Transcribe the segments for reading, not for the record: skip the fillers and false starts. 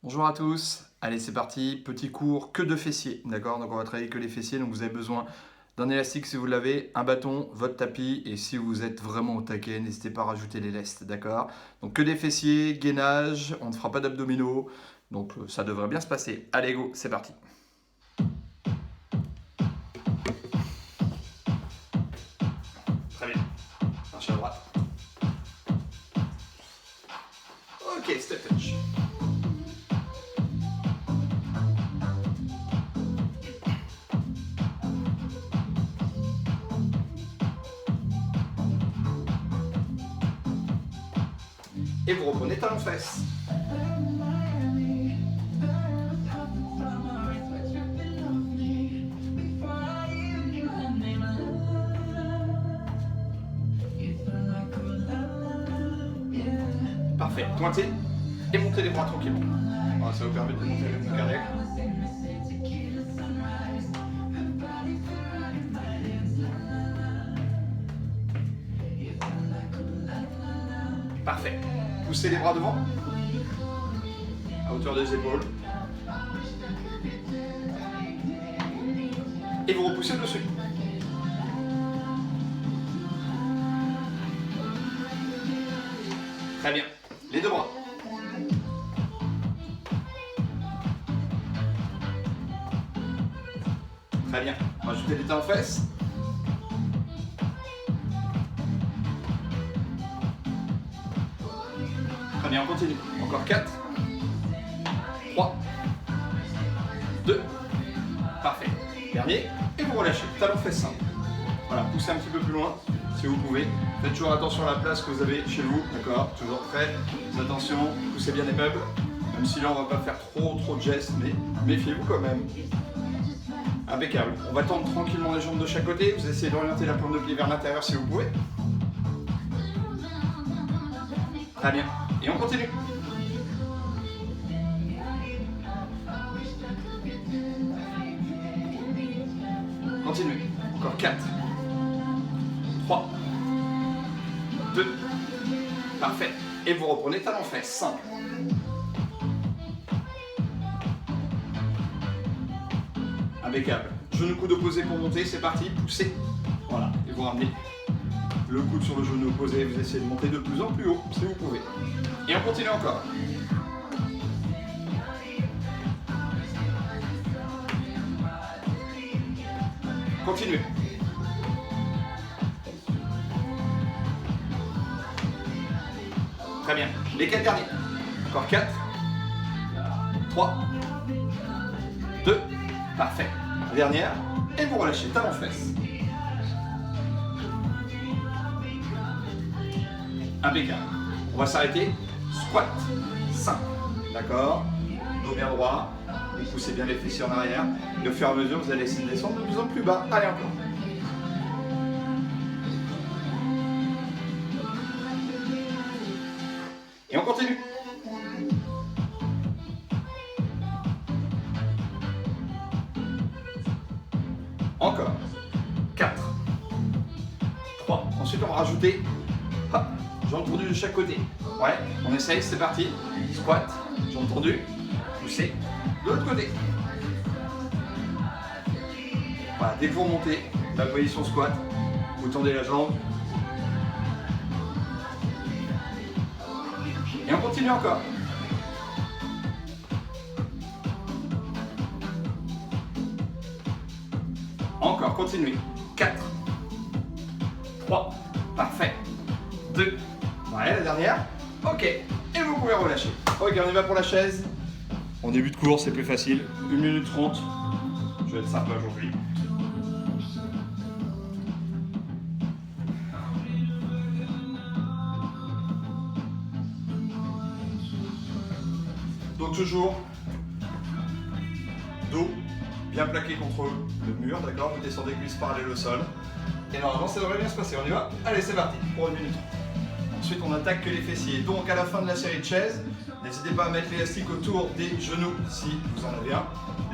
Bonjour à tous, allez c'est parti, petit cours que de fessiers, d'accord? Donc on va travailler que les fessiers, donc vous avez besoin d'un élastique si vous l'avez, un bâton, votre tapis, et si vous êtes vraiment au taquet, n'hésitez pas à rajouter les lestes, d'accord? Donc que des fessiers, gainage, on ne fera pas d'abdominaux, donc ça devrait bien se passer. Allez go, c'est parti. Très bien, marche à droite. Ok, step touch. Et vous reprenez talon-fesse. Parfait, pointez et montez les bras tranquillement. Voilà, ça vous permet de monter le rythme cardiaque. Parfait. Poussez les bras devant, à hauteur des épaules. Et vous repoussez dessus. Très bien. Les deux bras. Très bien. Rajoutez les talons-fesses. Très bien, on continue. Encore 4, 3, 2, parfait. Dernier, et vous relâchez. Talons-fesses simple. Voilà, poussez un petit peu plus loin si vous pouvez. Faites toujours attention à la place que vous avez chez vous, d'accord? Toujours prêt. Faites attention, poussez bien les meubles. Même si là on va pas faire trop de gestes, mais méfiez-vous quand même. Impeccable. On va tendre tranquillement les jambes de chaque côté. Vous essayez d'orienter la pointe de pied vers l'intérieur si vous pouvez. Très bien. Et on continue. Continuez. Encore 4, 3, 2, parfait. Et vous reprenez talons-fesses, simple. Impeccable. Genou coude opposé pour monter, c'est parti, poussez. Voilà, et vous ramenez le coude sur le genou opposé, vous essayez de monter de plus en plus haut, si vous pouvez. Et on continue encore. Continuez. Très bien. Les 4 derniers. Encore 4, 3, 2, parfait. Dernière, et vous relâchez, talons-fesses. Impeccable. On va s'arrêter. Squat, simple. D'accord? Dos bien droit. Vous poussez bien les fessiers en arrière. Et au fur et à mesure, vous allez essayer de descendre de plus en plus bas. Allez, encore. Et on continue. Encore. 4, 3. Ensuite, on va rajouter. Hop, jambes tendues de chaque côté. Ouais, on essaye, c'est parti. Squat, jambes tendues. Poussez. De l'autre côté. Voilà, dès que vous remontez la position squat, vous tendez la jambe. Et on continue encore. Encore, continuez. 4, 3, parfait. 2, ouais, la dernière. Ok, et vous pouvez relâcher. Ok, on y va pour la chaise. En début de cours, c'est plus facile. 1 minute 30. Je vais être sympa aujourd'hui. Donc toujours dos bien plaqué contre le mur, d'accord? Vous descendez cuisses parallèles au sol. Et normalement ça devrait bien se passer. On y va? Allez, c'est parti pour 1 minute 30. Ensuite on attaque que les fessiers. Donc à la fin de la série de chaises, n'hésitez pas à mettre l'élastique autour des genoux si vous en avez un.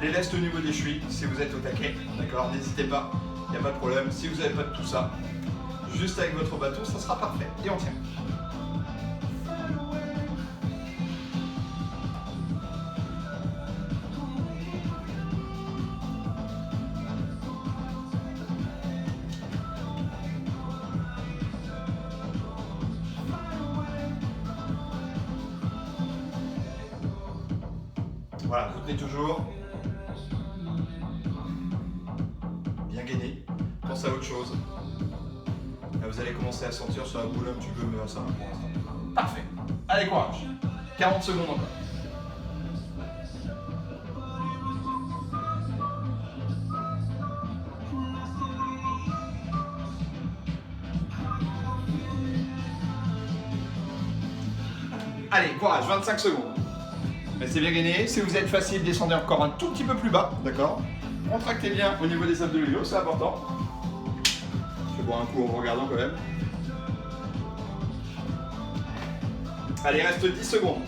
Les lestes au niveau des chevilles si vous êtes au taquet, d'accord? N'hésitez pas, il n'y a pas de problème. Si vous n'avez pas de tout ça, juste avec votre bâton, ça sera parfait. Et on tient. Voilà, vous tenez toujours. Bien gainé. Pensez à autre chose. Là, vous allez commencer à sentir sur la boule un petit peu, mais ça va pour l'instant. Parfait. Allez, courage. 40 secondes encore. Allez, courage, 25 secondes. Restez bien gainé. Si vous êtes facile, descendez encore un tout petit peu plus bas, d'accord? Contractez bien au niveau des abdominaux, c'est important. Je vais boire un coup en vous regardant quand même. Allez, il reste 10 secondes.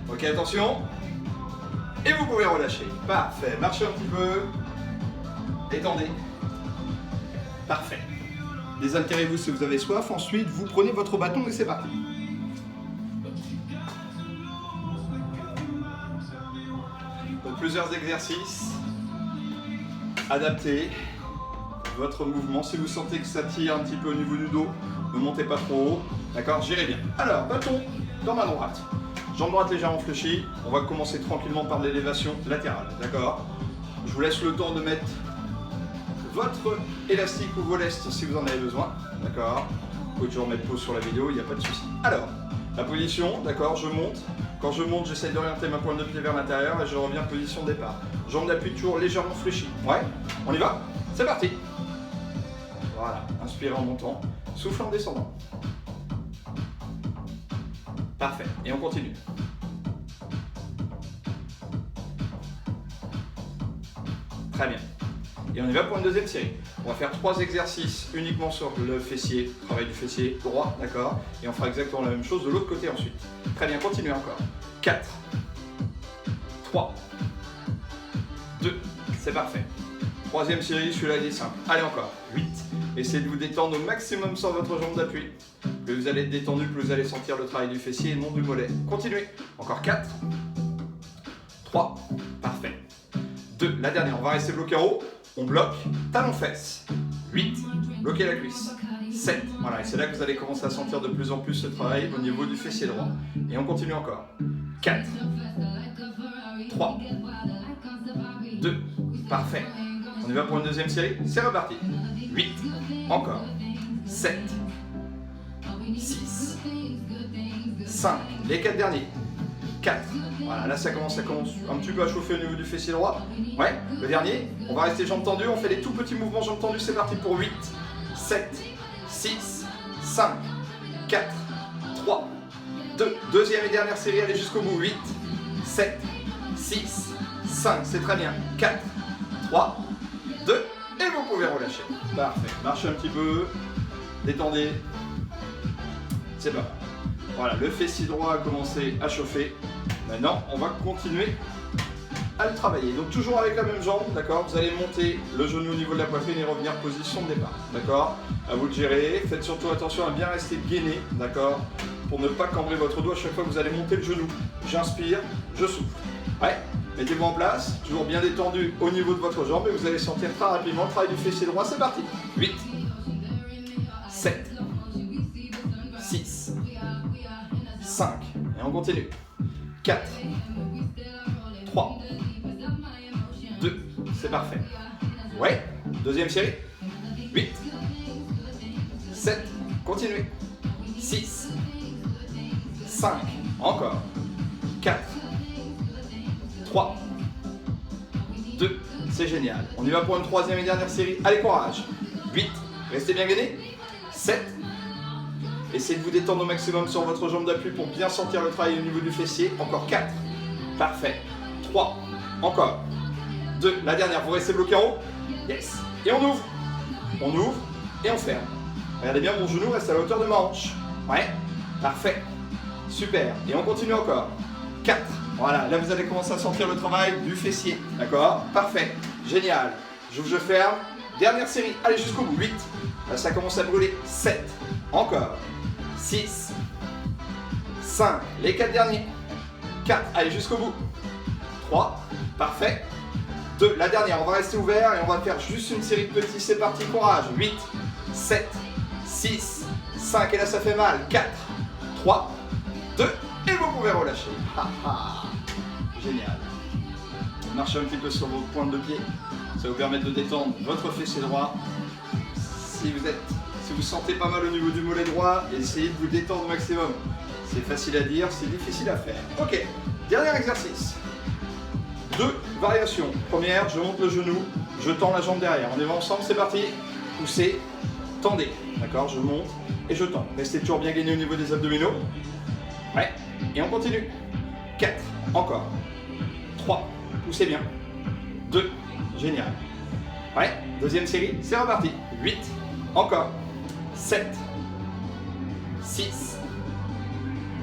Ok, attention. Et vous pouvez relâcher. Parfait. Marchez un petit peu. Détendez. Parfait. Désaltérez-vous si vous avez soif. Ensuite, vous prenez votre bâton et c'est parti. Donc, plusieurs exercices adaptés. Votre mouvement. Si vous sentez que ça tire un petit peu au niveau du dos, ne montez pas trop haut. D'accord? Gérez bien. Alors, bâton dans ma droite. Jambe droite légèrement fléchie. On va commencer tranquillement par l'élévation latérale. D'accord? Je vous laisse le temps de mettre votre élastique ou vos lestes si vous en avez besoin. D'accord? Vous pouvez toujours mettre pause sur la vidéo, il n'y a pas de souci. Alors, la position, d'accord, je monte. Quand je monte, j'essaie d'orienter ma pointe de pied vers l'intérieur et je reviens en position de départ. Jambe d'appui toujours légèrement fléchie. Ouais? On y va? C'est parti! Voilà, inspirez en montant, soufflez en descendant. Parfait, et on continue. Très bien. Et on y va pour une deuxième série. On va faire 3 exercices uniquement sur le fessier, travail du fessier droit, d'accord? Et on fera exactement la même chose de l'autre côté ensuite. Très bien, continuez encore. 4, 3, 2, c'est parfait. Troisième série, celui-là il est simple. Allez encore, 8. Essayez de vous détendre au maximum sur votre jambe d'appui. Plus vous allez être détendu, plus vous allez sentir le travail du fessier et non du mollet. Continuez. Encore 4, 3, parfait. 2, la dernière, on va rester bloqué en haut. On bloque, talon-fesse. 8, bloquez la cuisse. 7, voilà, et c'est là que vous allez commencer à sentir de plus en plus ce travail au niveau du fessier droit. Et on continue encore. 4, 3, 2, parfait. On y va pour une deuxième série, c'est reparti. 8, encore. 7, 6, 5, les 4 derniers. 4, voilà, là ça commence un petit peu à chauffer au niveau du fessier droit. Ouais, le dernier, on va rester jambes tendues, on fait des tout petits mouvements jambes tendues, c'est parti pour 8, 7, 6, 5, 4, 3, 2, deuxième et dernière série, allez jusqu'au bout, 8, 7, 6, 5, c'est très bien, 4, 3, 2, et vous pouvez relâcher. Parfait, marchez un petit peu, détendez, c'est pas mal. Voilà, le fessier droit a commencé à chauffer. Maintenant, on va continuer à le travailler. Donc toujours avec la même jambe, d'accord? Vous allez monter le genou au niveau de la poitrine et revenir position de départ, d'accord? À vous de gérer. Faites surtout attention à bien rester gainé, d'accord? Pour ne pas cambrer votre dos à chaque fois que vous allez monter le genou. J'inspire, je souffle. Ouais, mettez-vous en place, toujours bien détendu au niveau de votre jambe et vous allez sentir très rapidement le travail du fessier droit. C'est parti. 8, 7, 6, 5, et on continue. 4, 3, 2, c'est parfait. Ouais, deuxième série. 8, 7, continuez. 6, 5, encore. 4, 3, 2, c'est génial. On y va pour une troisième et dernière série. Allez, courage. 8, restez bien gainé. 7, essayez de vous détendre au maximum sur votre jambe d'appui pour bien sentir le travail au niveau du fessier. Encore 4. Parfait. 3. Encore. 2. La dernière, vous restez bloqué en haut. Yes. Et on ouvre. On ouvre et on ferme. Regardez bien, mon genou reste à la hauteur de ma hanche. Ouais. Parfait. Super. Et on continue encore. 4. Voilà. Là, vous allez commencer à sentir le travail du fessier. D'accord? Parfait. Génial. J'ouvre, je ferme. Dernière série. Allez, jusqu'au bout. 8. Là, ça commence à brûler. 7. Encore. 6, 5, les 4 derniers, 4, allez jusqu'au bout, 3, parfait, 2, la dernière, on va rester ouvert et on va faire juste une série de petits, c'est parti, courage, 8, 7, 6, 5, et là ça fait mal. 4, 3, 2, et vous pouvez relâcher. Génial. Marchez un petit peu sur vos pointes de pied. Ça va vous permettre de détendre votre fessier droit. Si vous sentez pas mal au niveau du mollet droit, essayez de vous détendre au maximum. C'est facile à dire, c'est difficile à faire. Ok, dernier exercice. 2 variations. Première, je monte le genou, je tends la jambe derrière. On y va ensemble, c'est parti. Poussez, tendez. D'accord, je monte et je tends. Restez toujours bien gainé au niveau des abdominaux. Ouais, et on continue. 4, encore. 3, poussez bien. 2, génial. Ouais, deuxième série, c'est reparti. 8, encore. 7, 6,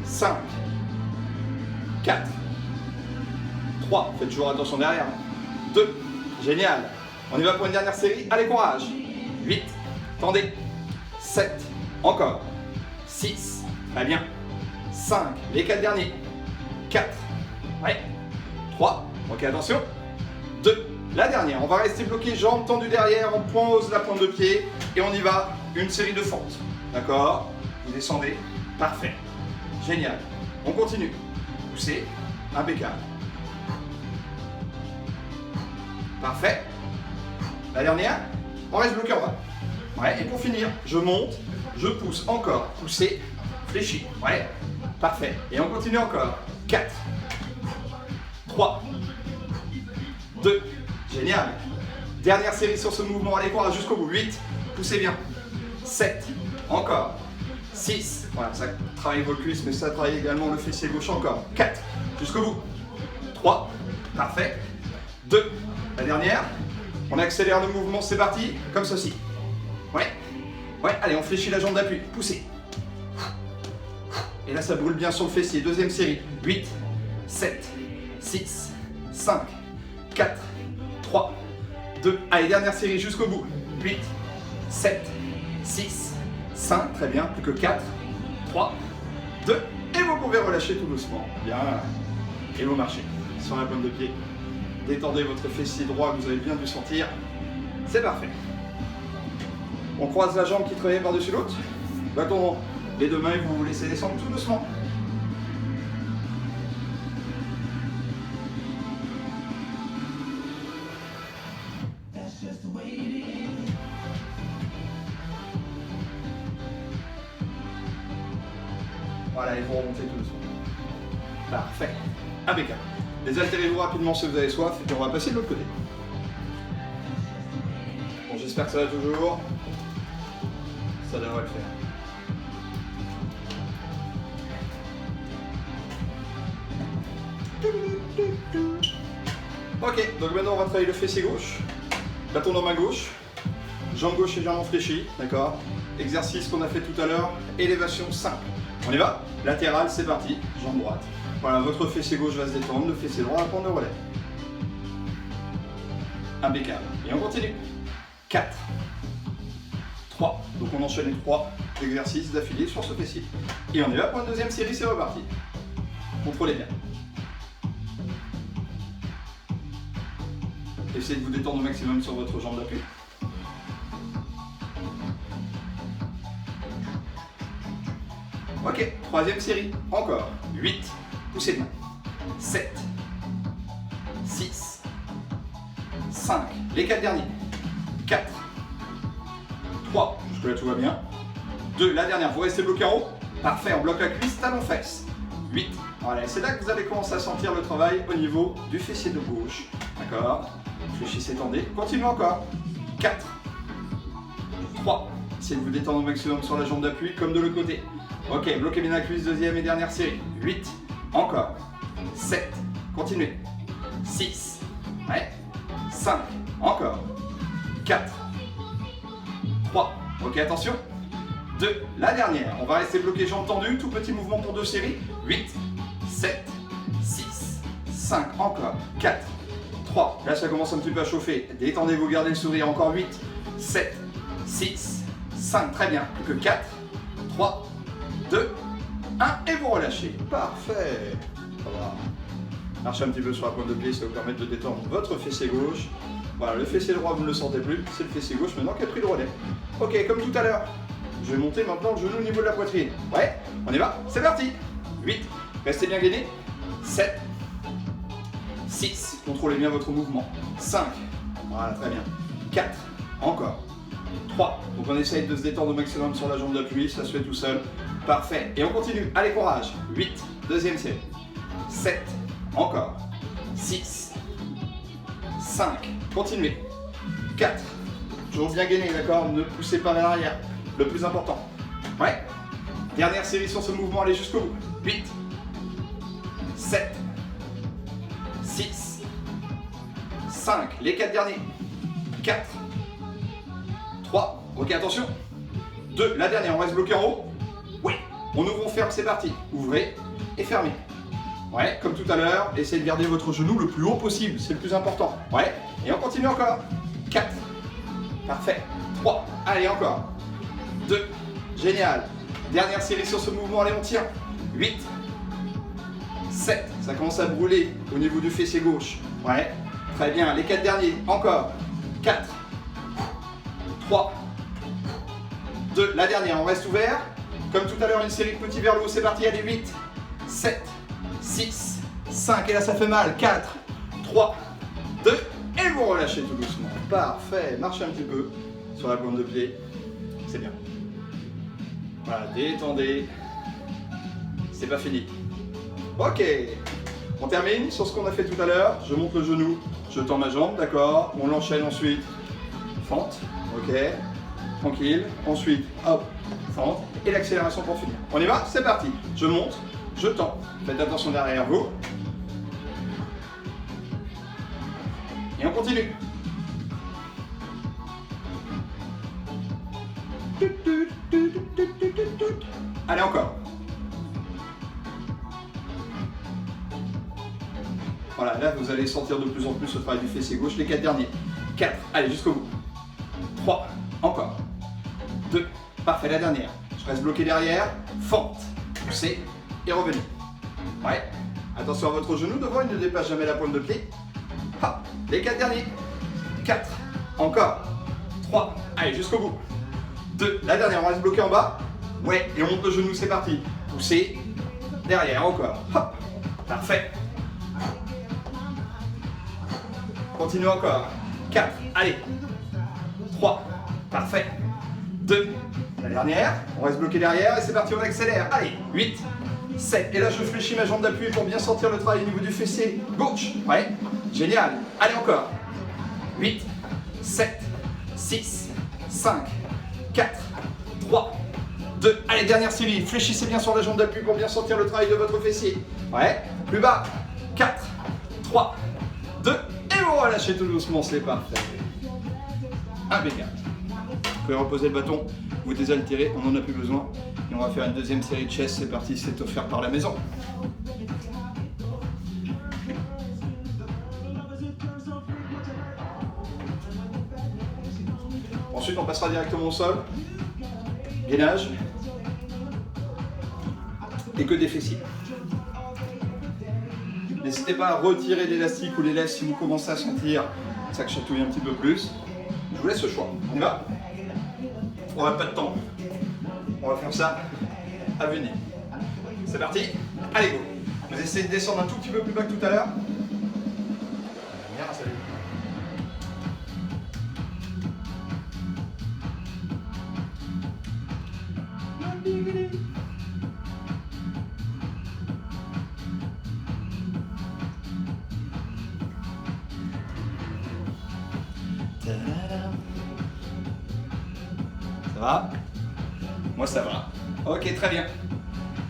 5, 4, 3, faites toujours attention derrière. 2, génial. On y va pour une dernière série, allez courage. 8, tendez. 7, encore. 6, très bien. 5, les 4 derniers. 4, ouais. 3, ok, attention. 2, la dernière. On va rester bloqué, jambes tendues derrière, on pose la pointe de pied et on y va. Une série de fentes. D'accord? Vous descendez. Parfait. Génial. On continue. Poussez. Impeccable. Parfait. La dernière. On reste bloqué en bas. Ouais, et pour finir, je monte, je pousse encore. Poussez. Fléchis. Ouais. Parfait. Et on continue encore. 4. 3. 2. Génial. Dernière série sur ce mouvement. Allez, courage jusqu'au bout. 8. Poussez bien. 7. Encore. 6. Voilà, ça travaille vos cuisses, mais ça travaille également le fessier gauche encore. 4. Jusqu'au bout. 3. Parfait. 2. La dernière. On accélère le mouvement, c'est parti. Comme ceci. Ouais. Ouais, allez, on fléchit la jambe d'appui. Poussez. Et là, ça brûle bien sur le fessier. Deuxième série. 8, 7, 6, 5, 4, 3, 2. Allez, dernière série jusqu'au bout. 8, 7, 6, 5. Très bien. Plus que 4, 3, 2. Et vous pouvez relâcher tout doucement. Bien. Et vous marchez sur la pointe de pied. Détendez votre fessier droit que vous avez bien dû sentir. C'est parfait. On croise la jambe qui travaille par-dessus l'autre. Bâton les deux mains et vous vous laissez descendre tout doucement. Voilà, et vous remontez tout doucement. Parfait. Impeccable. Désaltérez-vous rapidement si vous avez soif et puis on va passer de l'autre côté. Bon, j'espère que ça va toujours. Ça devrait le faire. Ok, donc maintenant on va travailler le fessier gauche. Bâton dans main gauche. Jambe gauche et jambe fléchie, d'accord. Exercice qu'on a fait tout à l'heure, élévation simple. On y va? Latéral, c'est parti. Jambe droite. Voilà, votre fessier gauche va se détendre, le fessier droit va prendre le relais. Impeccable. Et on continue. 4. 3. Donc on enchaîne les 3 exercices d'affilée sur ce fessier. Et on y va pour une deuxième série, c'est reparti. Contrôlez bien. Essayez de vous détendre au maximum sur votre jambe d'appui. Ok, troisième série, encore. 8, poussez bien. 7, 6, 5, les 4 derniers. 4, 3, jusque là tout va bien. 2, la dernière, vous restez bloqué en haut. Parfait, on bloque la cuisse, talon fesse. 8, voilà, c'est là que vous allez commencer à sentir le travail au niveau du fessier de gauche. D'accord? Fléchissez, tendez, continuez encore. 4, 3, essayez de vous détendre au maximum sur la jambe d'appui comme de l'autre côté. Ok, bloquez bien la cuisse, deuxième et dernière série. 8, encore. 7, continuez. 6, ouais. 5, encore. 4, 3, ok, attention. 2, la dernière. On va rester bloqué, jambes tendues, tout petit mouvement pour 2 séries. 8, 7, 6, 5, encore. 4, 3, là ça commence un petit peu à chauffer. Détendez-vous, gardez le sourire, encore 8, 7, 6, 5, très bien. Plus que 4, 3, 2, 1 et vous relâchez. Parfait. Ça va. Marchez un petit peu sur la pointe de pied, ça va vous permettre de détendre votre fessier gauche. Voilà, le fessier droit vous ne le sentez plus, c'est le fessier gauche maintenant qui a pris le relais. Ok, comme tout à l'heure, Je vais monter maintenant le genou au niveau de la poitrine. Ouais, on y va, c'est parti. 8, restez bien gainés. 7, 6, contrôlez bien votre mouvement. 5, voilà, très bien. 4, encore. 3, donc on essaye de se détendre au maximum sur la jambe d'appui, ça se fait tout seul. Parfait, et on continue, allez courage. 8, deuxième série. 7, encore. 6, 5, continuez. 4, toujours bien gainé, d'accord? Ne poussez pas vers l'arrière, le plus important. Ouais, dernière série sur ce mouvement, allez jusqu'au bout. 8, 7, 6, 5, les 4 derniers. 4, 3, ok attention. 2, la dernière, on reste bloqué en haut. Oui, on ouvre, on ferme, c'est parti. Ouvrez et fermez. Ouais, comme tout à l'heure, essayez de garder votre genou le plus haut possible, c'est le plus important. Ouais, et on continue encore. 4, parfait. 3, allez encore. 2, génial. Dernière série sur ce mouvement, allez on tire. 8, 7, ça commence à brûler au niveau du fessier gauche. Ouais, très bien. Les 4 derniers, encore. 4, 3, 2, la dernière, on reste ouvert. Comme tout à l'heure, une série de petits vers le haut, c'est parti, allez, 8, 7, 6, 5, et là ça fait mal, 4, 3, 2, et vous relâchez tout doucement. Parfait, marchez un petit peu sur la pointe de pied, c'est bien. Voilà, détendez, c'est pas fini. Ok, on termine sur ce qu'on a fait tout à l'heure, je monte le genou, je tends ma jambe, d'accord, on l'enchaîne ensuite, fente, ok, tranquille, ensuite, hop, fente, et l'accélération pour finir. On y va, c'est parti, je monte, je tends, faites attention derrière vous, et on continue. Allez encore. Voilà, là vous allez sentir de plus en plus le travail du fessier gauche, les 4 derniers. 4, allez jusqu'au bout. 3, encore. 2, parfait, la dernière. Je reste bloqué derrière, fente, poussez et revenez. Ouais, attention à votre genou devant, il ne dépasse jamais la pointe de pied. Hop, les 4 derniers. 4, encore. 3, allez jusqu'au bout. 2, la dernière, on reste bloqué en bas. Ouais, et on monte le genou, c'est parti. Poussez, derrière, encore. Hop, parfait. Continue encore. 4, allez. 3, parfait. 2, la dernière, on reste bloqué derrière et c'est parti, on accélère. Allez, 8, 7, et là je fléchis ma jambe d'appui pour bien sentir le travail au niveau du fessier gauche. Ouais, génial. Allez encore. 8, 7, 6, 5, 4, 3, 2, allez, dernière série, fléchissez bien sur la jambe d'appui pour bien sentir le travail de votre fessier. Ouais, plus bas, 4, 3, 2, et vous relâchez tout doucement, c'est parfait. Impeccable. Vous pouvez reposer le bâton, vous désaltérez, on n'en a plus besoin. Et on va faire une deuxième série de chest, c'est parti, c'est offert par la maison. Ensuite, on passera directement au sol. Gainage. Et que des fessiers. N'hésitez pas à retirer l'élastique ou les laisses si vous commencez à sentir que ça chatouille un petit peu plus. Je vous laisse le choix. On y va? On n'a pas de temps. On va faire ça à venir. C'est parti. Allez, go. Vous essayez de descendre un tout petit peu plus bas que tout à l'heure. Bien, salut. Ça va? Moi ça va. Ok, très bien.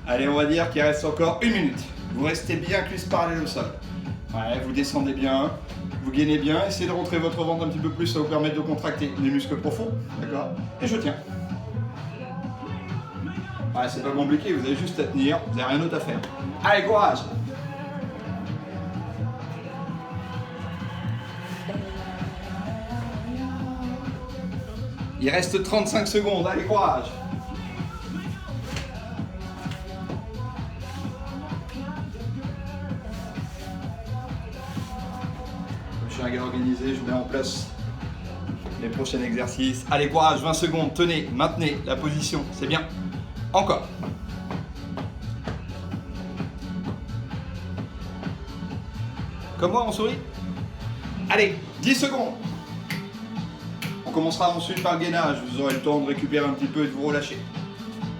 Allez, on va dire qu'il reste encore 1 minute. Vous restez bien cuisse parallèle au sol. Ouais, vous descendez bien, vous gainez bien, essayez de rentrer votre ventre un petit peu plus, ça va vous permettre de contracter les muscles profonds. D'accord? Et je tiens. Ouais, c'est pas compliqué, vous avez juste à tenir, vous n'avez rien d'autre à faire. Allez, courage! Il reste 35 secondes, allez, courage! Je suis un gars organisé, je mets en place les prochains exercices. Allez, courage, 20 secondes, tenez, maintenez la position, c'est bien. Encore. Comme moi, on sourit. Allez, 10 secondes. On commencera ensuite par le gainage. Vous aurez le temps de récupérer un petit peu et de vous relâcher.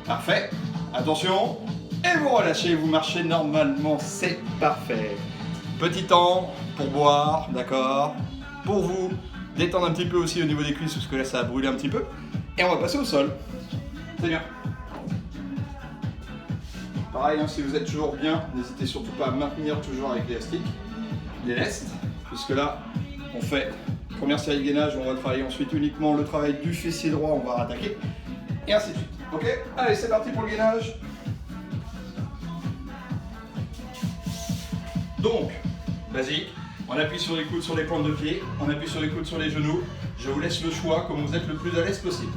Parfait. Attention. Et vous relâchez, vous marchez normalement. C'est parfait. Petit temps pour boire, d'accord. Pour vous détendre un petit peu aussi au niveau des cuisses, parce que là, ça a brûlé un petit peu. Et on va passer au sol. C'est bien. Pareil, hein, si vous êtes toujours bien, n'hésitez surtout pas à maintenir toujours avec l'élastique, les lestes, puisque là, on fait première série de gainage, on va travailler ensuite uniquement le travail du fessier droit, on va rattaquer, et ainsi de suite. Ok, allez, c'est parti pour le gainage. Donc, basique, on appuie sur les coudes sur les pointes de pied, on appuie sur les coudes sur les genoux. Je vous laisse le choix, comme vous êtes le plus à l'aise possible.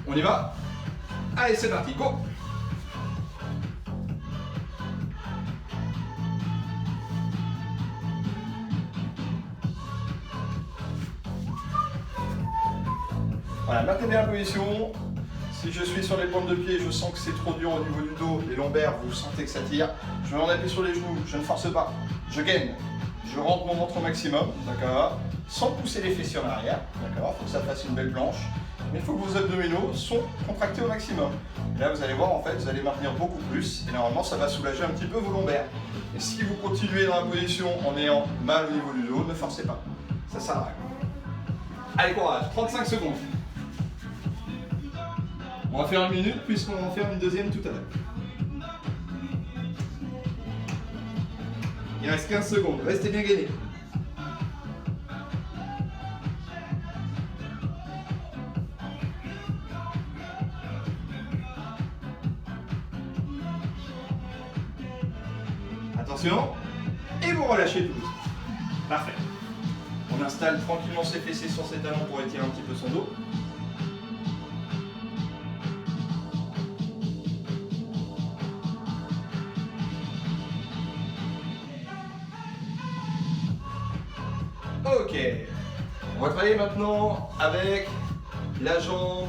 On y va? Allez, c'est parti, go! Voilà, maintenez la position. Si je suis sur les pointes de pied, je sens que c'est trop dur au niveau du dos, les lombaires, vous sentez que ça tire. Je m'en appuie sur les genoux, je ne force pas. Je gaine. Je rentre mon ventre au maximum, d'accord, sans pousser les fessiers en arrière, d'accord. Il faut que ça fasse une belle planche. Mais il faut que vos abdominaux sont contractés au maximum. Et là, vous allez voir, en fait, vous allez maintenir beaucoup plus. Et normalement, ça va soulager un petit peu vos lombaires. Et si vous continuez dans la position en ayant mal au niveau du dos, ne forcez pas. Ça sert à rien. Allez, courage, 35 secondes. On va faire une minute puisqu'on va en faire une deuxième tout à l'heure. Il reste 15 secondes, restez bien gainés. Attention, et vous relâchez tout. Parfait. On installe tranquillement ses fessiers sur ses talons pour étirer un petit peu son dos. Ok, on va travailler maintenant avec la jambe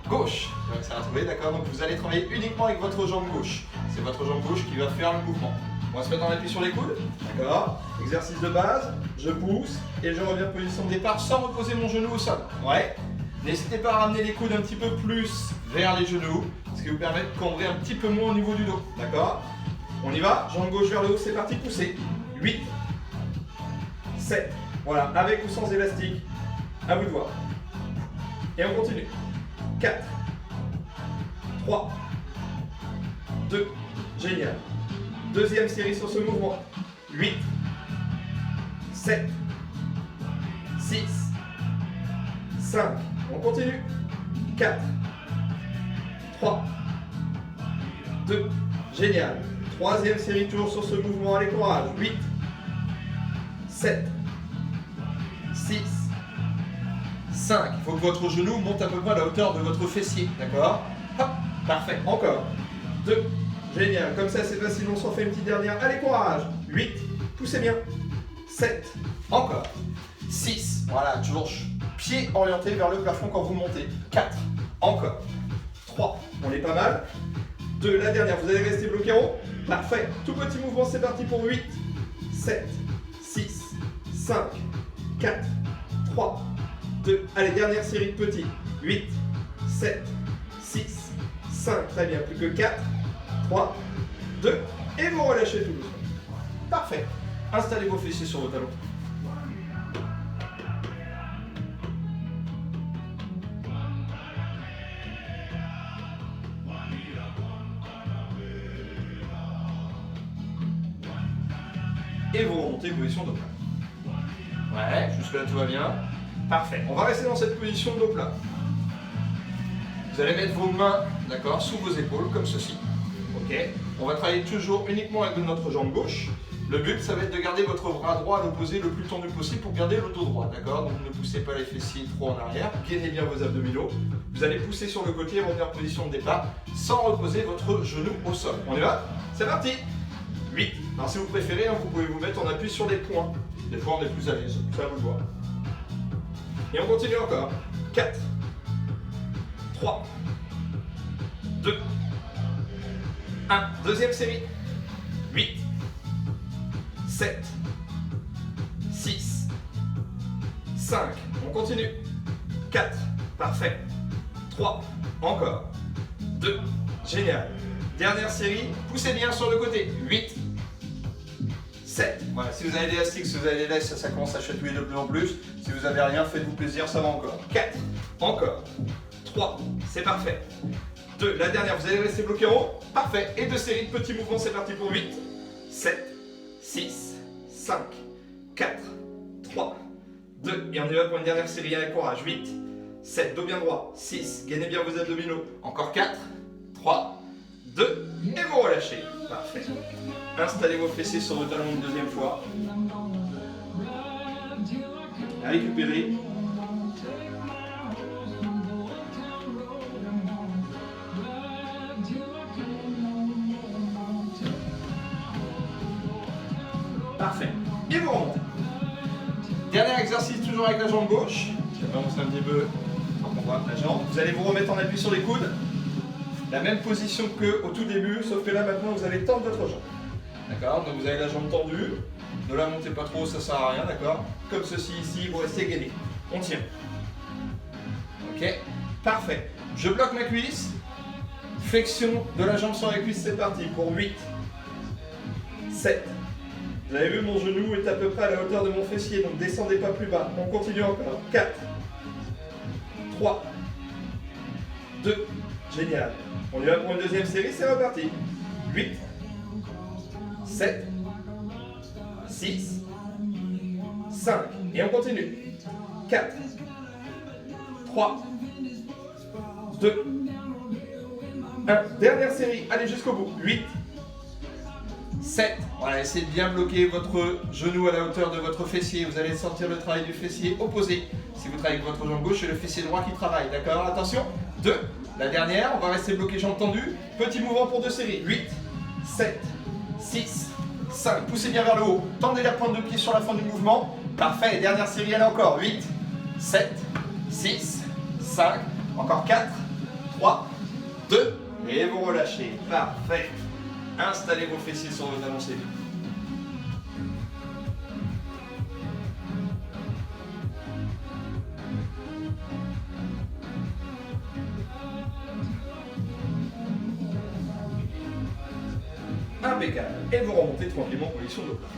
gauche. Donc ça va trouver, d'accord. Donc vous allez travailler uniquement avec votre jambe gauche. C'est votre jambe gauche qui va faire le mouvement. On va se mettre en appui sur les coudes, d'accord. Exercice de base, je pousse et je reviens en position de départ sans reposer mon genou au sol. Ouais. N'hésitez pas à ramener les coudes un petit peu plus vers les genoux, ce qui vous permet de cambrer un petit peu moins au niveau du dos, d'accord. On y va, jambe gauche vers le haut, c'est parti, poussez. 8. 7, voilà, avec ou sans élastique, à vous de voir. Et on continue. 4, 3, 2, génial. Deuxième série sur ce mouvement. 8, 7, 6, 5, on continue. 4, 3, 2, génial. Troisième série toujours sur ce mouvement, allez courage. 8, 7, 6, 5. Il faut que votre genou monte à peu près à la hauteur de votre fessier, d'accord? Hop, parfait, encore. 2, génial, comme ça c'est facile, on s'en fait une petite dernière. Allez, courage. 8, poussez bien. 7, encore. 6, voilà, toujours pied orienté vers le plafond quand vous montez. 4, encore. 3, on est pas mal. 2, la dernière, vous allez rester bloqué en haut. Parfait, tout petit mouvement, c'est parti pour 8, 7, 6, 5, 4, 3, 2, allez, dernière série de petits, 8, 7, 6, 5, très bien, plus que 4, 3, 2, et vous relâchez tout doucement. Parfait, installez vos fessiers sur vos talons. Et vous remontez position de plat. Ouais, jusque-là tout va bien. Parfait. On va rester dans cette position de dos plat. Vous allez mettre vos mains, d'accord, sous vos épaules, comme ceci. Ok. On va travailler toujours uniquement avec notre jambe gauche. Le but, ça va être de garder votre bras droit à l'opposé le plus tendu possible pour garder le dos droit, d'accord. Donc ne poussez pas les fessiers trop en arrière. Gainez bien vos abdominaux. Vous allez pousser sur le côté et revenir en position de départ sans reposer votre genou au sol. On y va? C'est parti. 8. Alors si vous préférez, vous pouvez vous mettre en appui sur les poings. Des fois on est plus à l'aise, ça vous le voir. Et on continue encore. 4, 3, 2, 1. Deuxième série. 8, 7, 6, 5. On continue. 4, parfait. 3, encore. 2, génial. Dernière série, poussez bien sur le côté. 8, 7. Voilà, si vous avez des élastiques, si vous avez des laisses, ça commence à chatouiller de plus en plus. Si vous n'avez rien, faites-vous plaisir, ça va encore. 4, encore. 3, c'est parfait. 2, la dernière, vous allez rester bloqué en haut. Parfait. Et 2 séries de petits mouvements, c'est parti pour 8, 7, 6, 5, 4, 3, 2. Et on y va pour une dernière série avec courage. 8, 7, dos bien droit. 6, gainez bien vos abdominaux. Encore 4, 3, 2. Et vous relâchez. Parfait. Installez vos fessiers sur vos talons une deuxième fois. Récupérez. Parfait. Et vous remontez. Dernier exercice, toujours avec la jambe gauche. Je vais avancer un petit peu. On voit la jambe. Vous allez vous remettre en appui sur les coudes. La même position qu'au tout début, sauf que là maintenant vous allez tendre votre jambe. D'accord? Donc vous avez la jambe tendue. Ne la montez pas trop, ça sert à rien, d'accord? Comme ceci ici, vous restez gainé. On tient. Ok? Parfait. Je bloque ma cuisse. Flexion de la jambe sur la cuisse, c'est parti pour 8, 7. Vous avez vu, mon genou est à peu près à la hauteur de mon fessier, donc descendez pas plus bas. On continue encore. 4, 3, 2, génial. On y va pour une deuxième série, c'est reparti. 8, 7, 6, 5. Et on continue. 4, 3, 2, 1. Dernière série, allez jusqu'au bout. 8, 7. Voilà, essayez de bien bloquer votre genou à la hauteur de votre fessier. Vous allez sentir le travail du fessier opposé. Si vous travaillez avec votre jambe gauche, c'est le fessier droit qui travaille. D'accord? Attention. 2. La dernière, on va rester bloqué jambe tendue. Petit mouvement pour 2 séries. 8, 7, 6, 5. Poussez bien vers le haut. Tendez la pointe de pied sur la fin du mouvement. Parfait. Et dernière série, allez encore. 8, 7, 6, 5. Encore 4, 3, 2. Et vous relâchez. Parfait. Installez vos fessiers sur vos talons, c'est bien. Impeccable. Et vous remontez tranquillement en position de plat.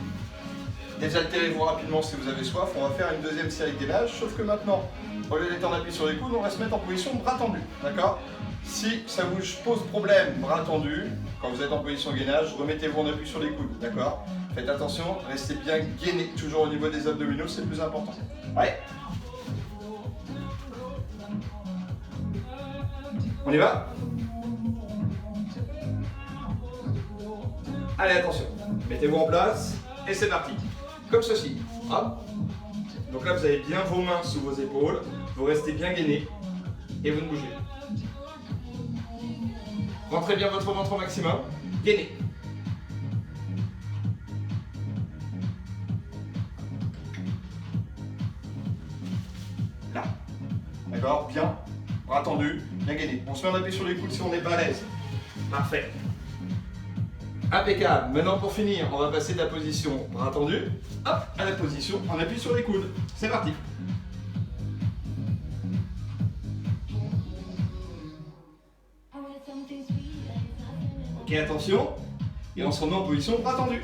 Désaltérez-vous rapidement si vous avez soif. On va faire une deuxième série de gainage, sauf que maintenant, au lieu d'être en appui sur les coudes, on va se mettre en position bras tendu. D'accord? Si ça vous pose problème, bras tendu, quand vous êtes en position gainage, remettez-vous en appui sur les coudes. D'accord? Faites attention, restez bien gainé, toujours au niveau des abdominaux, c'est le plus important. Ouais. On y va? Allez, attention. Mettez-vous en place et c'est parti. Comme ceci. Hop. Donc là, vous avez bien vos mains sous vos épaules. Vous restez bien gainé et vous ne bougez. Rentrez bien votre ventre au maximum. Gainez. Là. D'accord? Bien. Bras tendus. Bien gainé. On se met en appui sur les coudes si on n'est pas à l'aise. Parfait. Impeccable. Maintenant pour finir, on va passer de la position bras tendu, hop, à la position en appui sur les coudes. C'est parti. Ok, attention. Et on se remet en position bras tendu.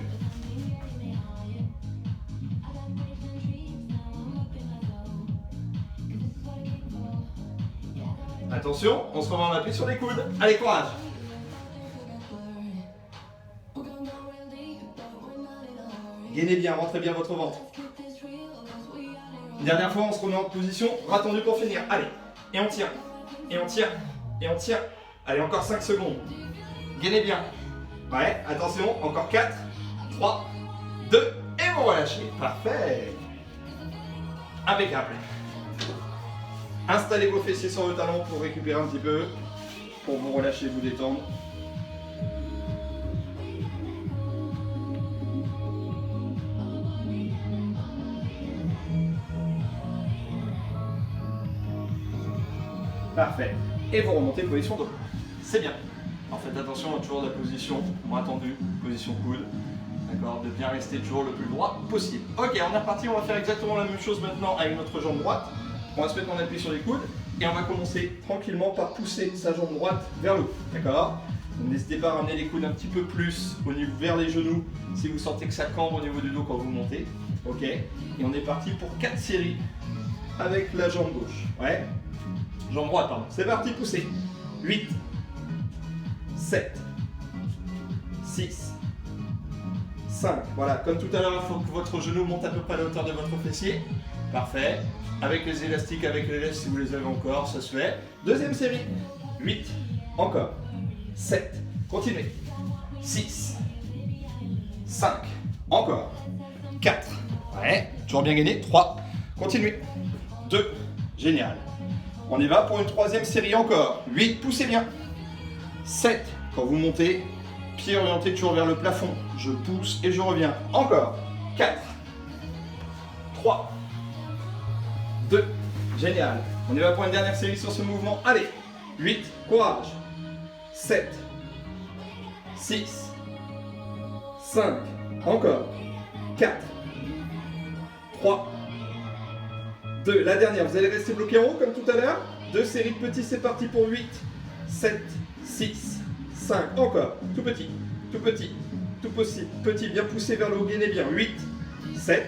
Attention, on se remet en appui sur les coudes. Allez, courage. Gainez bien, rentrez bien votre ventre. Une dernière fois, on se remet en position, bras tendu pour finir. Allez, et on tient, et on tient, et on tient. Allez, encore 5 secondes. Gainez bien. Ouais, attention, encore 4, 3, 2, et vous relâchez. Parfait. Impeccable. Installez vos fessiers sur le talon pour récupérer un petit peu, pour vous relâcher, vous détendre. Parfait. Et vous remontez position dos. C'est bien. Alors faites attention à toujours la position moins tendue, position coude. D'accord, de bien rester toujours le plus droit possible. Ok, on est reparti, on va faire exactement la même chose maintenant avec notre jambe droite. On va se mettre en appui sur les coudes et on va commencer tranquillement par pousser sa jambe droite vers le haut. D'accord? N'hésitez pas à ramener les coudes un petit peu plus au niveau, vers les genoux si vous sentez que ça cambre au niveau du dos quand vous montez. Ok, et on est parti pour 4 séries avec la jambe gauche. Ouais, jambe droite, pardon. C'est parti, poussez. 8, 7, 6, 5. Voilà, comme tout à l'heure, il faut que votre genou monte à peu près à la hauteur de votre fessier. Parfait. Avec les élastiques, avec les lèvres si vous les avez encore, ça se fait. Deuxième série. 8, encore. 7, continuez. 6, 5, encore. 4, ouais, toujours bien gainé. 3, continuez. 2, génial. On y va pour une troisième série encore. 8, poussez bien. 7, quand vous montez, pied orienté toujours vers le plafond. Je pousse et je reviens. Encore. 4, 3, 2, génial. On y va pour une dernière série sur ce mouvement. Allez, 8, courage. 7, 6, 5, encore. 4, 3, 2, la dernière. Vous allez rester bloqué en haut comme tout à l'heure. 2 séries de petits, c'est parti pour 8, 7, 6, 5, encore. Tout petit, tout petit, tout possible. Petit, bien poussé vers le haut, gainez bien. 8, 7,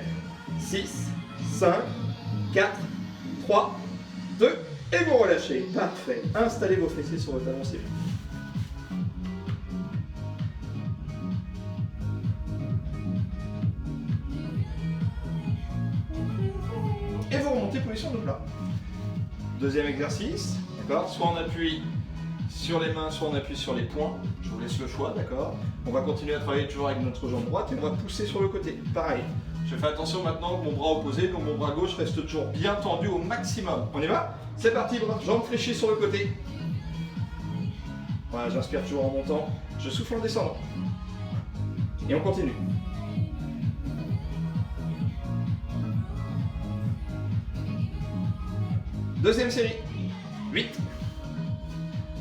6, 5, 4, 3, 2, et vous relâchez. Parfait. Installez vos fessiers sur vos talons, c'est bien. Et vous remontez position de plat. Deuxième exercice, d'accord? Soit on appuie sur les mains, soit on appuie sur les poings. Je vous laisse le choix, d'accord? On va continuer à travailler toujours avec notre jambe droite et on va pousser sur le côté. Pareil. Je fais attention maintenant que mon bras opposé, donc mon bras gauche reste toujours bien tendu au maximum. On y va? C'est parti, bras. Jambes fléchies sur le côté. Voilà, j'inspire toujours en montant. Je souffle en descendant. Et on continue. Deuxième série. 8,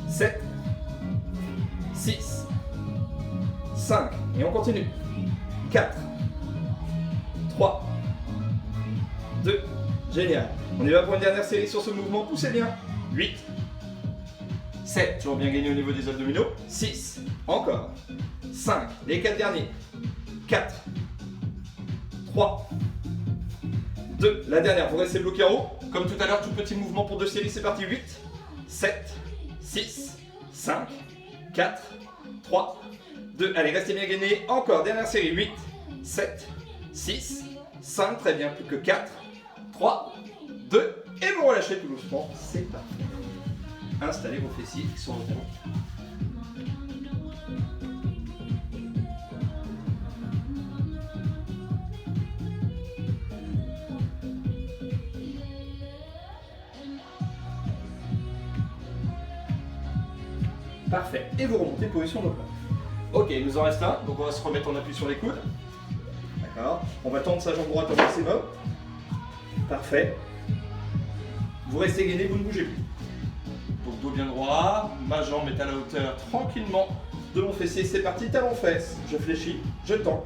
7, 6, 5. Et on continue. 4, 3, 2, génial. On y va pour une dernière série sur ce mouvement. Poussez bien. 8, 7, toujours bien gagné au niveau des abdominaux. 6, encore. 5, les 4 derniers. 4, 3, 2, la dernière. Vous restez bloqué en haut. Comme tout à l'heure, tout petit mouvement pour 2 séries. C'est parti. 8, 7, 6, 5, 4, 3, 2. Allez, restez bien gainé. Encore, dernière série. 8, 7, 6, 5. Très bien, plus que 4, 3, 2. Et vous relâchez tout doucement. C'est parti. Installez vos fessiers sur le talon. Parfait. Et vous remontez position de plat. Ok, il nous en reste un. Donc on va se remettre en appui sur les coudes. D'accord. On va tendre sa jambe droite au maximum. Parfait. Vous restez gainé, vous ne bougez plus. Donc dos bien droit. Ma jambe est à la hauteur tranquillement de mon fessier. C'est parti, talon fesse. Je fléchis, je tends.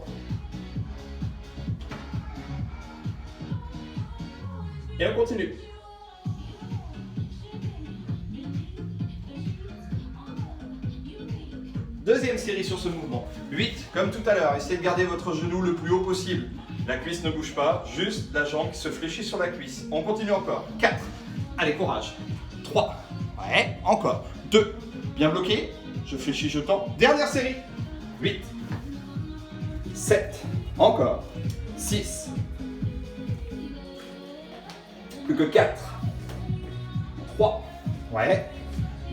Et on continue. Deuxième série sur ce mouvement. 8, comme tout à l'heure, essayez de garder votre genou le plus haut possible. La cuisse ne bouge pas, juste la jambe qui se fléchit sur la cuisse. On continue encore. 4, allez, courage. 3, ouais, encore. 2, bien bloqué. Je fléchis, je tends. Dernière série. 8, 7, encore. 6, plus que 4, 3, ouais,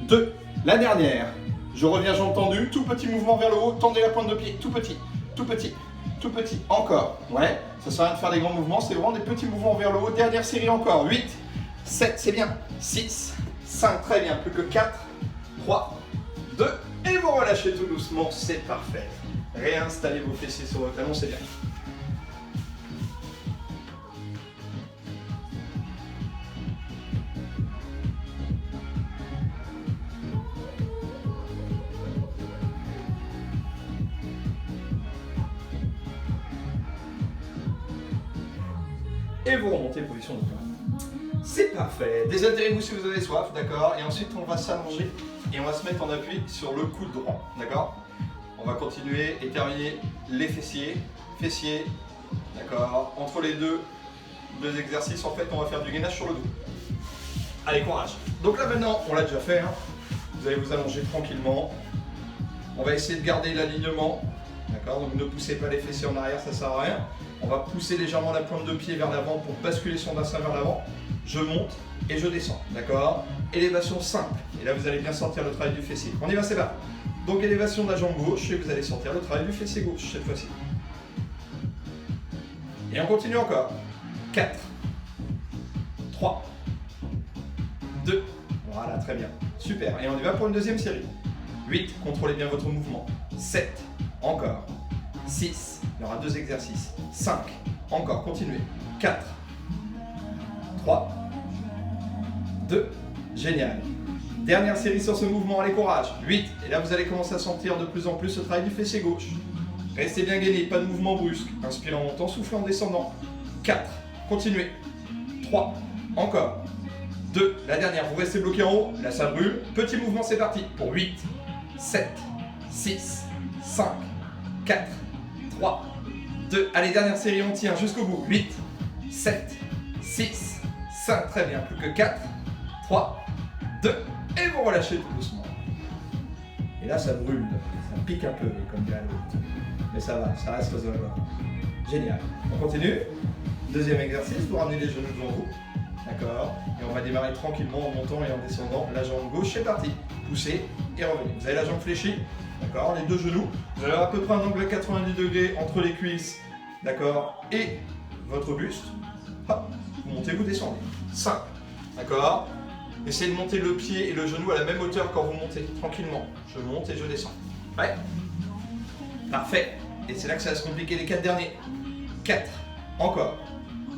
2, la dernière. Je reviens jambes tendues, tout petit mouvement vers le haut, tendez la pointe de pied, tout petit, tout petit, tout petit, encore. Ouais, ça sert à rien de faire des grands mouvements, c'est vraiment des petits mouvements vers le haut. Dernière série encore, 8, 7, c'est bien, 6, 5, très bien, plus que 4, 3, 2, et vous relâchez tout doucement, c'est parfait. Réinstallez vos fessiers sur vos talons, c'est bien. et vous remontez position de plat. C'est parfait. Désaltérez-vous si vous avez soif, d'accord? Et ensuite, on va s'allonger et on va se mettre en appui sur le coude droit, d'accord? On va continuer et terminer les fessiers, d'accord? Entre les deux exercices, en fait, on va faire du gainage sur le dos. Allez, courage. Donc là, maintenant, on l'a déjà fait, hein. Vous allez vous allonger tranquillement. On va essayer de garder l'alignement, d'accord? Donc ne poussez pas les fessiers en arrière, ça sert à rien. On va pousser légèrement la pointe de pied vers l'avant pour basculer son bassin vers l'avant. Je monte et je descends, d'accord? Élévation simple. Et là, vous allez bien sentir le travail du fessier. On y va, c'est parti. Donc élévation de la jambe gauche et vous allez sentir le travail du fessier gauche cette fois-ci. Et on continue encore. 4, 3, 2, voilà, très bien. Super. Et on y va pour une deuxième série. 8, contrôlez bien votre mouvement. 7, encore. 6, il y aura 2 exercices. 5, encore, continuez. 4, 3, 2, génial. Dernière série sur ce mouvement, allez courage. 8, et là vous allez commencer à sentir de plus en plus ce travail du fessier gauche. Restez bien gainé, pas de mouvement brusque. Inspirez en montant, soufflez en descendant. 4, continuez. 3, encore. 2, la dernière, vous restez bloqué en haut, là ça brûle. Petit mouvement, c'est parti. Pour 8, 7, 6, 5, 4, 3, 2. Allez, dernière série, on tient jusqu'au bout. 8, 7, 6, 5, très bien. Plus que 4, 3, 2. Et vous relâchez tout doucement. Et là, ça brûle. Ça pique un peu, comme dirait l'autre. Mais ça va, ça reste raisonnable. Génial. On continue. Deuxième exercice, vous ramenez les genoux devant vous. D'accord? Et on va démarrer tranquillement en montant et en descendant. La jambe gauche, c'est parti. Poussez et revenez. Vous avez la jambe fléchie. D'accord? Les deux genoux. Vous avez à peu près un angle à 90 degrés entre les cuisses. D'accord? Et votre buste. Hop. Vous montez, vous descendez. Simple. D'accord? Essayez de monter le pied et le genou à la même hauteur quand vous montez. Tranquillement. Je monte et je descends. Ouais? Parfait. Et c'est là que ça va se compliquer les 4 derniers. 4. Encore.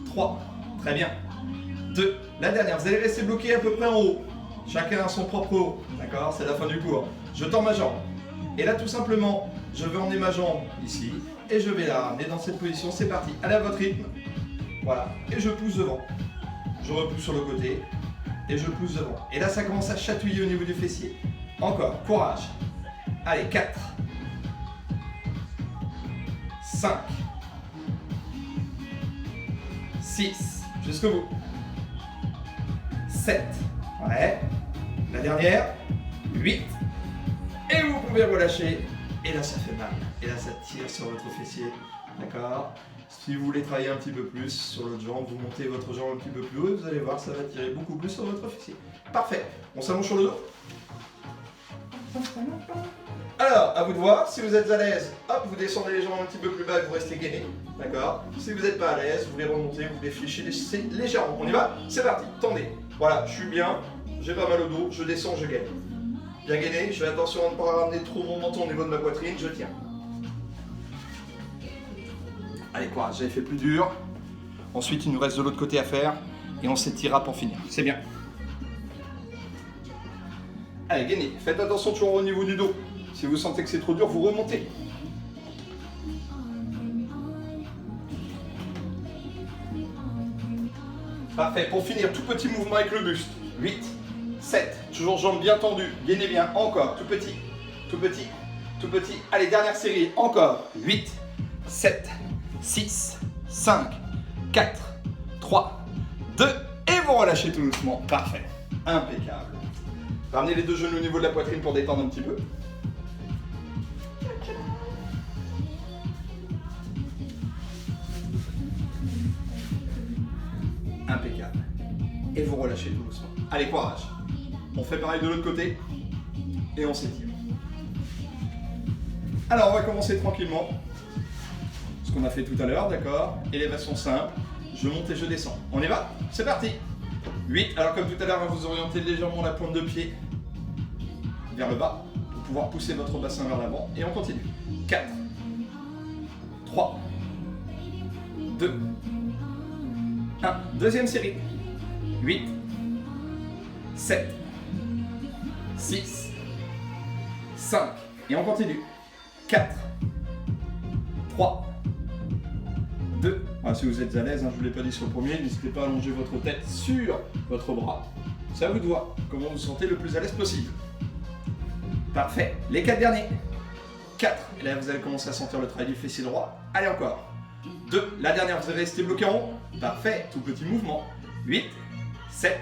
3. Très bien. 2. La dernière. Vous allez rester bloqué à peu près en haut. Chacun a son propre haut. D'accord? C'est la fin du cours. Je tends ma jambe. Et là, tout simplement, je vais emmener ma jambe ici. Et je vais la ramener dans cette position. C'est parti. Allez à votre rythme. Voilà. Et je pousse devant. Je repousse sur le côté. Et je pousse devant. Et là, ça commence à chatouiller au niveau du fessier. Encore. Courage. Allez, 4. 5. 6. Jusqu'au bout. 7. Ouais. La dernière. 8. Et vous pouvez relâcher. Et là, ça fait mal. Et là, ça tire sur votre fessier. D'accord? Si vous voulez travailler un petit peu plus sur l'autre jambe, vous montez votre jambe un petit peu plus haut et vous allez voir, ça va tirer beaucoup plus sur votre fessier. Parfait. On s'allonge sur le dos. Alors, à vous de voir. Si vous êtes à l'aise, hop, vous descendez les jambes un petit peu plus bas et vous restez gainé. D'accord? Si vous n'êtes pas à l'aise, vous les remontez, vous les fléchez légèrement. On y va? C'est parti. Tendez. Voilà, je suis bien. J'ai pas mal au dos. Je descends, je gaine. Bien gainé. Je fais attention à ne pas ramener trop mon menton au niveau de ma poitrine. Je tiens. Allez, courage, j'avais fait plus dur. Ensuite, il nous reste de l'autre côté à faire. Et on s'étirera pour finir. C'est bien. Allez, gainez. Faites attention toujours au niveau du dos. Si vous sentez que c'est trop dur, vous remontez. Parfait. Pour finir, tout petit mouvement avec le buste. 8, 7. Toujours jambes bien tendues. Gainez bien. Encore. Tout petit. Tout petit. Tout petit. Allez, dernière série. Encore. 8, 7. 6, 5, 4, 3, 2, et vous relâchez tout doucement. Parfait. Impeccable. Ramenez les deux genoux au niveau de la poitrine pour détendre un petit peu. Impeccable. Et vous relâchez tout doucement. Allez, courage. On fait pareil de l'autre côté. Et on s'étire. Alors, on va commencer tranquillement. Ce qu'on a fait tout à l'heure, d'accord? Élévation simple, je monte et je descends. On y va? C'est parti! 8, alors comme tout à l'heure, vous orientez légèrement la pointe de pied vers le bas pour pouvoir pousser votre bassin vers l'avant et on continue. 4, 3, 2, 1. Deuxième série. 8, 7, 6, 5. Et on continue. 4, 3, 2, Alors, si vous êtes à l'aise, hein, je ne vous l'ai pas dit sur le premier, n'hésitez pas à allonger votre tête sur votre bras. C'est à vous de voir comment vous vous sentez le plus à l'aise possible. Parfait. Les 4 derniers. 4. Et là, vous allez commencer à sentir le travail du fessier droit. Allez, encore. 2. La dernière, vous allez rester bloqué en rond. Parfait. Tout petit mouvement. 8, 7,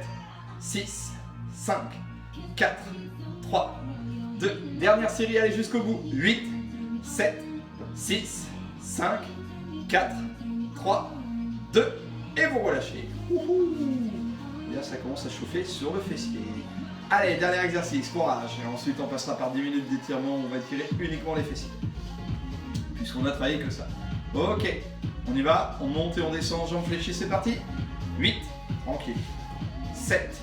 6, 5, 4, 3, 2. Dernière série, allez jusqu'au bout. 8, 7, 6, 5, 4, 3, 2. Et vous relâchez. Wouhou. Et là, ça commence à chauffer sur le fessier. Allez, dernier exercice, courage. Et ensuite, on passera par 10 minutes d'étirement. On va tirer uniquement les fessiers. Puisqu'on a travaillé que ça. Ok, on y va. On monte et on descend. Jambes fléchies, c'est parti. 8, tranquille. 7,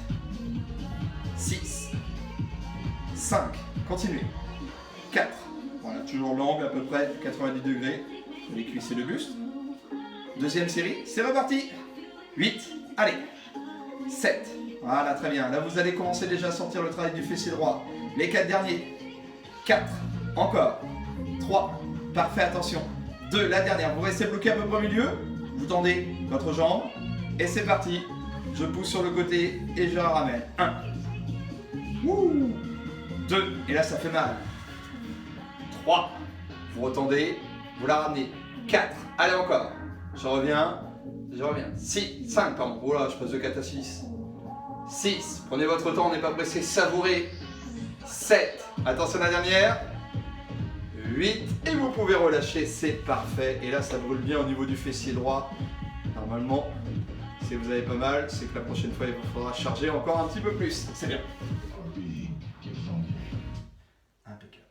6, 5, continuez. 4, voilà, toujours l'angle à peu près 90 degrés. Les cuisses et le buste. Deuxième série, c'est reparti. 8, allez. 7, voilà, très bien. Là, vous allez commencer déjà à sentir le travail du fessier droit. Les 4 derniers. 4, encore. 3, parfait, attention. 2, la dernière. Vous restez bloqué à peu près au milieu. Vous tendez votre jambe. Et c'est parti. Je pousse sur le côté et je la ramène. 1. 2. Et là, ça fait mal. 3. Vous retendez. Vous la ramenez. 4. Allez, encore. Je reviens. 6. 5, pardon. Oh là, je passe de 4 à 6. 6. Prenez votre temps, on n'est pas pressé. Savourez. 7. Attention à la dernière. 8. Et vous pouvez relâcher. C'est parfait. Et là, ça brûle bien au niveau du fessier droit. Normalement, si vous avez pas mal, c'est que la prochaine fois, il vous faudra charger encore un petit peu plus. C'est bien. Impeccable.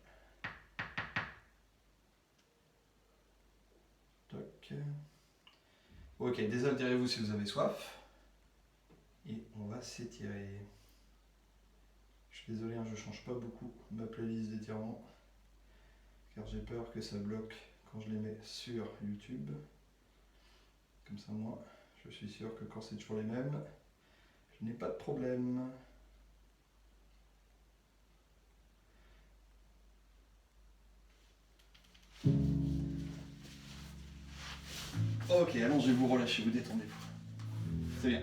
Toc. Ok, désaltérez-vous si vous avez soif. Et on va s'étirer. Je suis désolé, hein, je change pas beaucoup ma playlist d'étirement. Car j'ai peur que ça bloque quand je les mets sur YouTube. Comme ça, moi, je suis sûr que quand c'est toujours les mêmes, je n'ai pas de problème. Ok, allongez-vous, relâchez-vous, détendez-vous. C'est bien.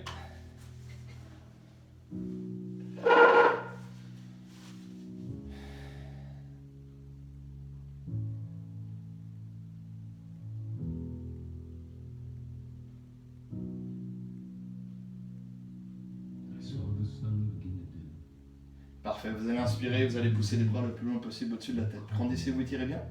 Parfait, vous allez inspirer, vous allez pousser les bras le plus loin possible au-dessus de la tête. Grandissez-vous, étirez bien.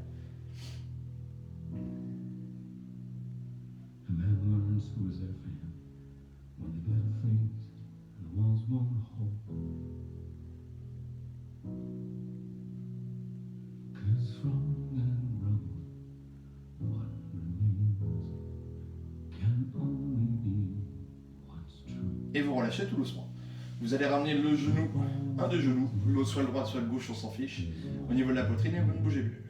Et vous relâchez tout doucement. Vous allez ramener le genou, un des genoux, l'autre soit le droit, soit le gauche, on s'en fiche, au niveau de la poitrine et vous ne bougez plus.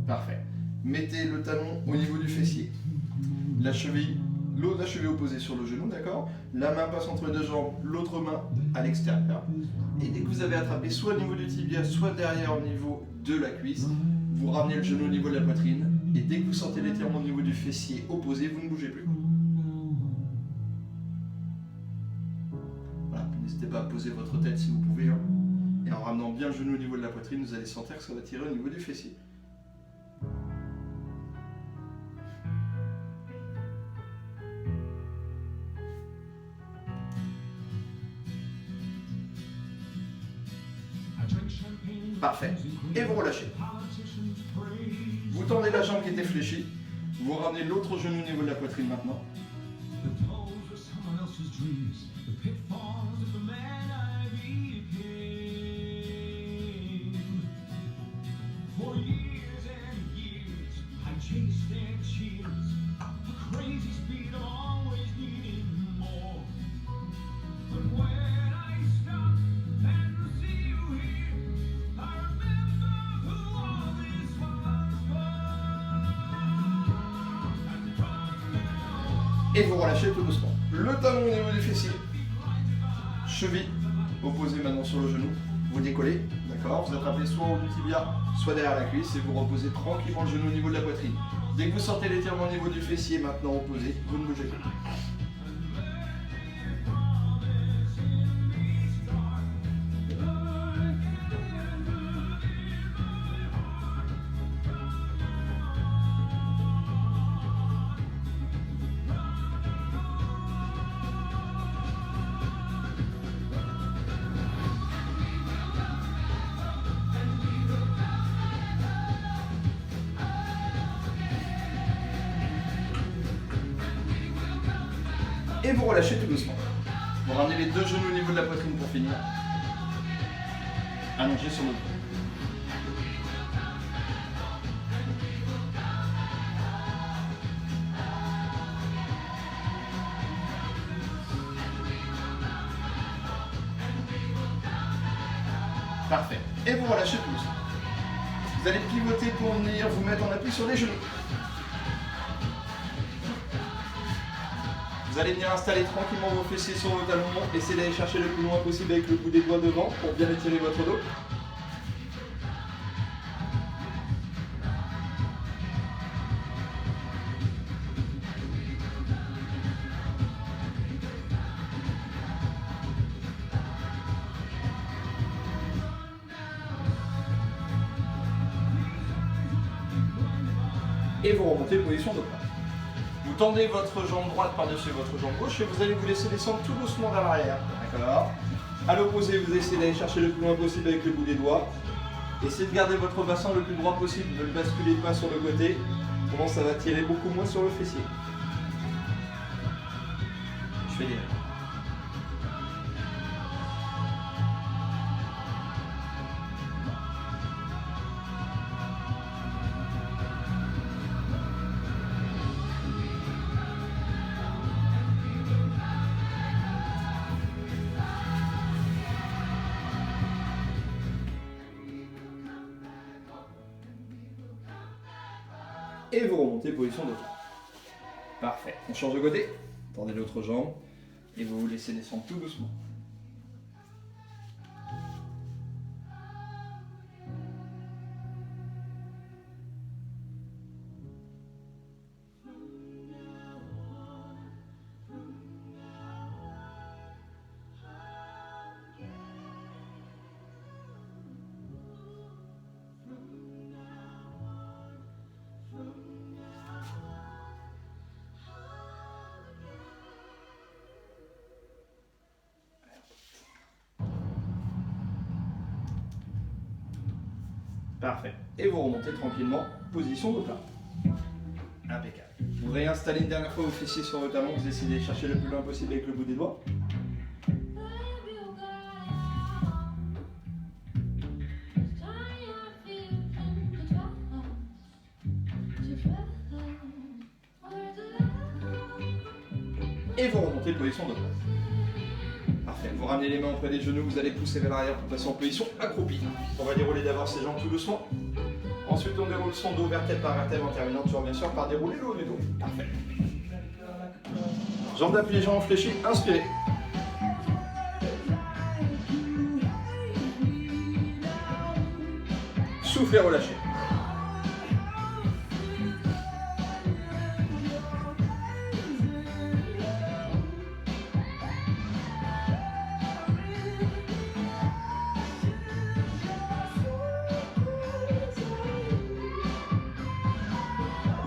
Parfait. Mettez le talon au niveau du fessier. La cheville, l'autre la cheville opposée sur le genou, d'accord? La main passe entre les deux jambes, l'autre main à l'extérieur. Et dès que vous avez attrapé soit au niveau du tibia, soit derrière au niveau de la cuisse, vous ramenez le genou au niveau de la poitrine. Et dès que vous sentez l'étirement au niveau du fessier opposé, vous ne bougez plus. Voilà, n'hésitez pas à poser votre tête si vous pouvez. Hein. Et en ramenant bien le genou au niveau de la poitrine, vous allez sentir que ça va tirer au niveau du fessier. Parfait. Et vous relâchez. Vous tendez la jambe qui était fléchie. Vous ramenez l'autre genou au niveau de la poitrine maintenant. Et vous relâchez tout doucement. Le talon au niveau du fessier. Cheville opposée maintenant sur le genou. Vous décollez, d'accord? Vous attrapez soit au tibia, soit derrière la cuisse et vous reposez tranquillement le genou au niveau de la poitrine. Dès que vous sortez l'étirement au niveau du fessier, maintenant opposé, vous ne bougez pas. Et vous relâchez tout doucement. Vous ramenez les deux genoux au niveau de la poitrine pour finir. Allongez sur le dos. Parfait. Et vous relâchez tout doucement. Vous allez pivoter pour venir vous mettre en appui sur les genoux. Vous allez venir installer tranquillement vos fessiers sur vos talons. Essayez d'aller chercher le plus loin possible avec le bout des doigts devant pour bien étirer votre dos. Et vous remontez position de plat. Vous tendez votre jambe droite par-dessus votre jambe gauche et vous allez vous laisser descendre tout doucement vers l'arrière. D'accord? À l'opposé, vous essayez d'aller chercher le plus loin possible avec le bout des doigts. Essayez de garder votre bassin le plus droit possible, ne le basculez pas sur le côté. Comment ça va tirer beaucoup moins sur le fessier. Je fais des... Et vous remontez position de plat. Parfait. On change de côté. Tendez l'autre jambe. Et vous vous laissez descendre tout doucement. Parfait. Et vous remontez tranquillement, position de plat. Impeccable. Vous réinstallez une dernière fois vos fessiers sur vos talons, vous essayez de chercher le plus loin possible avec le bout des doigts. Et vous remontez position de plat. Parfait. Vous ramenez les mains auprès des genoux, vous allez pousser vers l'arrière pour passer en position accroupie. On va dérouler d'abord ses jambes tout doucement. Ensuite, on déroule son dos vertèbre par vertèbre en terminant toujours bien sûr par dérouler le haut du dos. Parfait. Jambes d'appui, jambes fléchies, inspirez. Soufflez, relâchez.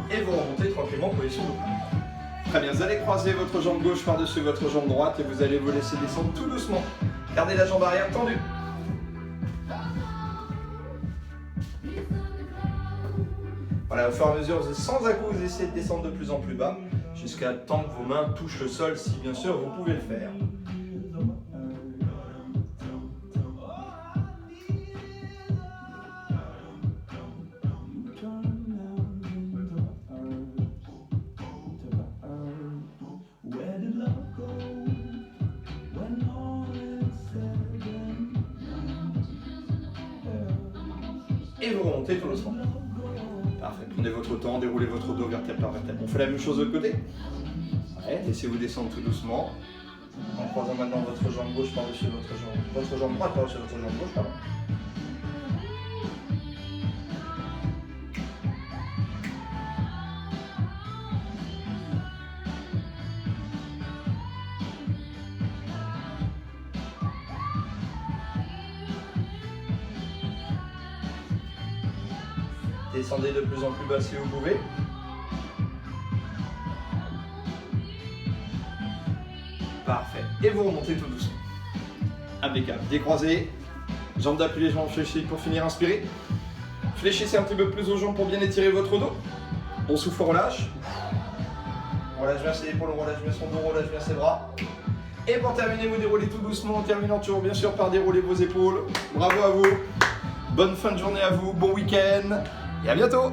Et vous remontez tranquillement position de plat. Très bien, vous allez croiser votre jambe gauche par-dessus votre jambe droite et vous allez vous laisser descendre tout doucement. Gardez la jambe arrière tendue. Voilà, au fur et à mesure, sans à-coup, vous essayez de descendre de plus en plus bas jusqu'à temps que vos mains touchent le sol, si bien sûr vous pouvez le faire. Et vous remontez tout doucement. Parfait. Prenez votre temps, déroulez votre dos vertèbre par vertèbre. On fait la même chose de l'autre côté. Ouais, laissez-vous descendre tout doucement. En croisant maintenant votre jambe gauche par-dessus votre jambe droite par-dessus votre jambe gauche, pardon. Descendez de plus en plus bas si vous pouvez. Parfait. Et vous remontez tout doucement. Impeccable. Décroisez. Jambes d'appui, les jambes fléchies pour finir. Inspirez. Fléchissez un petit peu plus aux jambes pour bien étirer votre dos. On souffle, on relâche. On relâche bien ses épaules, on relâche bien son dos, on relâche bien ses bras. Et pour terminer, vous déroulez tout doucement en terminant toujours bien sûr par dérouler vos épaules. Bravo à vous. Bonne fin de journée à vous. Bon week-end. Et à bientôt.